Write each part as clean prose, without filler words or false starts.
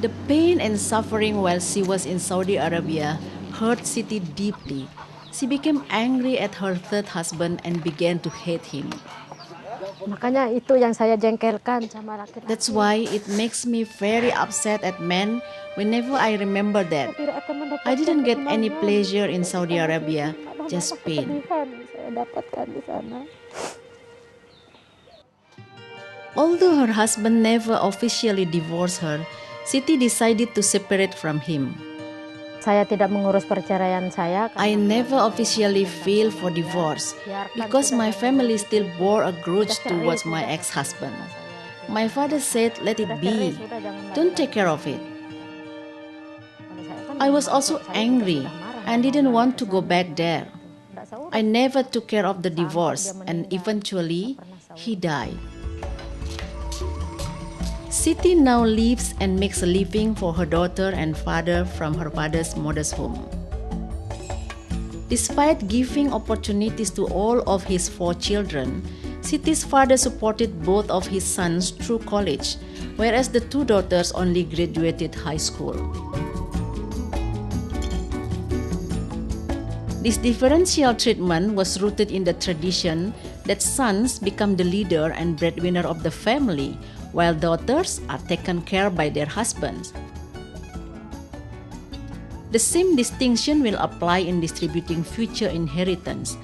The pain and suffering while she was in Saudi Arabia hurt Siti deeply. She became angry at her third husband and began to hate him. Makanya itu yang saya jengkelkan sama laki-laki. That's why it makes me very upset at men whenever I remember that. I didn't get any pleasure in Saudi Arabia, just pain. Saya dapatkan di sana. Although her husband never officially divorced her, Siti decided to separate from him. Saya tidak mengurus perceraian saya. I never officially filed for divorce because my family still bore a grudge towards my ex-husband. My father said, "Let it be. Don't take care of it." I was also angry and didn't want to go back there. I never took care of the divorce and eventually he died. Siti now lives and makes a living for her daughter and father from her father's modest home. Despite giving opportunities to all of his 4 children, Siti's father supported both of his sons through college, whereas the 2 daughters only graduated high school. This differential treatment was rooted in the tradition that sons become the leader and breadwinner of the family, while daughters are taken care by their husbands. The same distinction will apply in distributing future inheritance.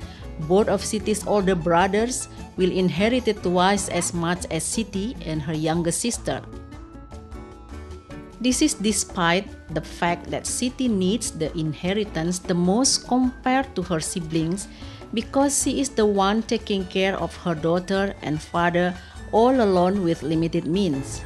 Both of Siti's older brothers will inherit twice as much as Siti and her younger sister. This is despite the fact that Siti needs the inheritance the most compared to her siblings because she is the one taking care of her daughter and father all alone with limited means.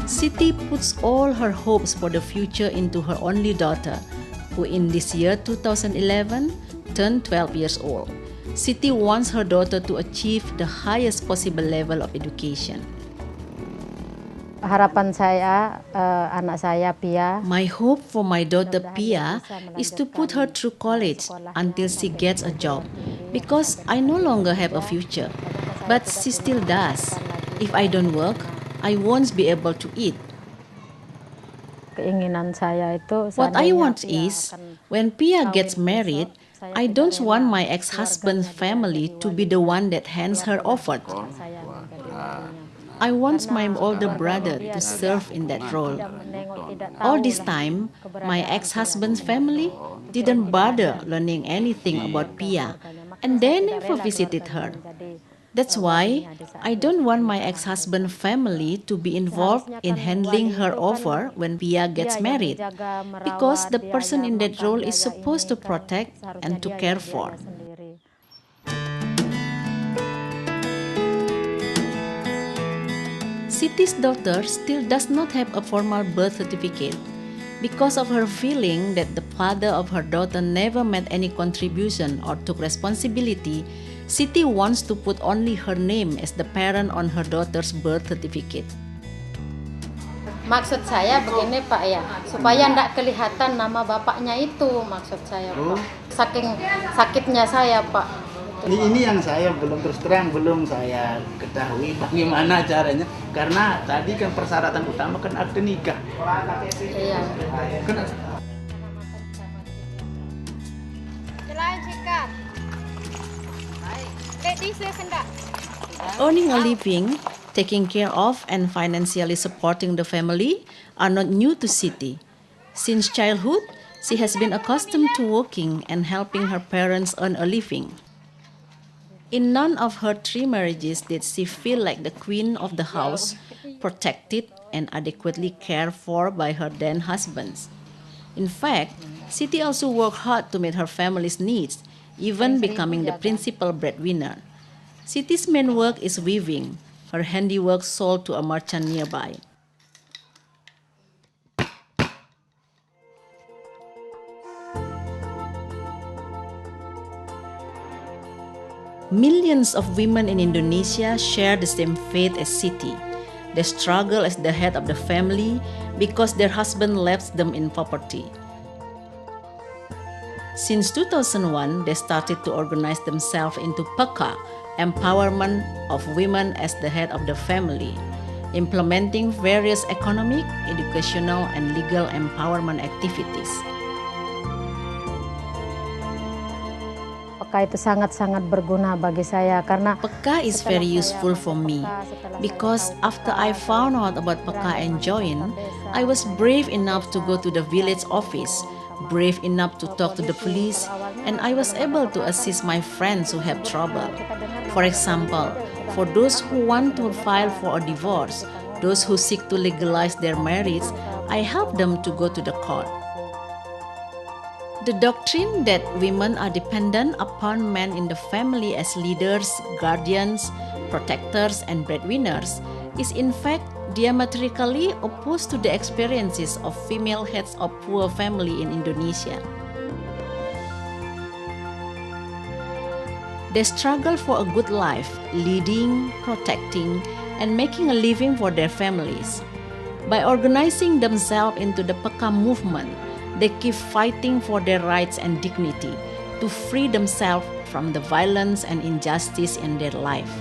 Siti puts all her hopes for the future into her only daughter, who in this year 2011 turned 12 years old. Siti wants her daughter to achieve the highest possible level of education. Harapan saya, anak saya Pia. My hope for my daughter Pia is to put her through college until she gets a job, because I no longer have a future, but she still does. If I don't work, I won't be able to eat. Keinginan saya itu. What I want is, when Pia gets married, I don't want my ex-husband's family to be the one that hands her over. I want my older brother to serve in that role. All this time, my ex-husband's family didn't bother learning anything about Pia, and they never visited her. That's why I don't want my ex-husband's family to be involved in handing her over when Pia gets married, because the person in that role is supposed to protect and to care for. Siti's daughter still does not have a formal birth certificate because of her feeling that the father of her daughter never made any contribution or took responsibility. Siti wants to put only her name as the parent on her daughter's birth certificate. Maksud saya begini Pak ya, supaya tidak kelihatan nama bapaknya itu, maksud saya Pak. Saking sakitnya saya Pak. Ini yang saya belum terus terang belum saya ketahui bagaimana caranya, karena tadi kan persyaratan utama kan akte nikah. Iya. Earning a living, taking care of, and financially supporting the family are not new to Siti. Since childhood, she has been accustomed to working and helping her parents earn a living. In none of her 3 marriages did she feel like the queen of the house, protected and adequately cared for by her then husbands. In fact, Siti also worked hard to meet her family's needs, even becoming the principal breadwinner. Siti's main work is weaving, her handiwork sold to a merchant nearby. Millions of women in Indonesia share the same fate as Siti. They struggle as the head of the family because their husband left them in poverty. Since 2001, they started to organize themselves into PEKA, Empowerment of Women as the Head of the Family, implementing various economic, educational, and legal empowerment activities. PEKA itu sangat-sangat berguna bagi saya karena PEKA is very useful for me because after I found out about PEKA and joined, I was brave enough to go to the village office, brave enough to talk to the police, and I was able to assist my friends who have trouble. For example, for those who want to file for a divorce, those who seek to legalize their marriage, I help them to go to the court. The doctrine that women are dependent upon men in the family as leaders, guardians, protectors, and breadwinners is in fact diametrically opposed to the experiences of female heads of poor family in Indonesia. They struggle for a good life, leading, protecting, and making a living for their families. By organizing themselves into the PEKA movement, they keep fighting for their rights and dignity to free themselves from the violence and injustice in their life.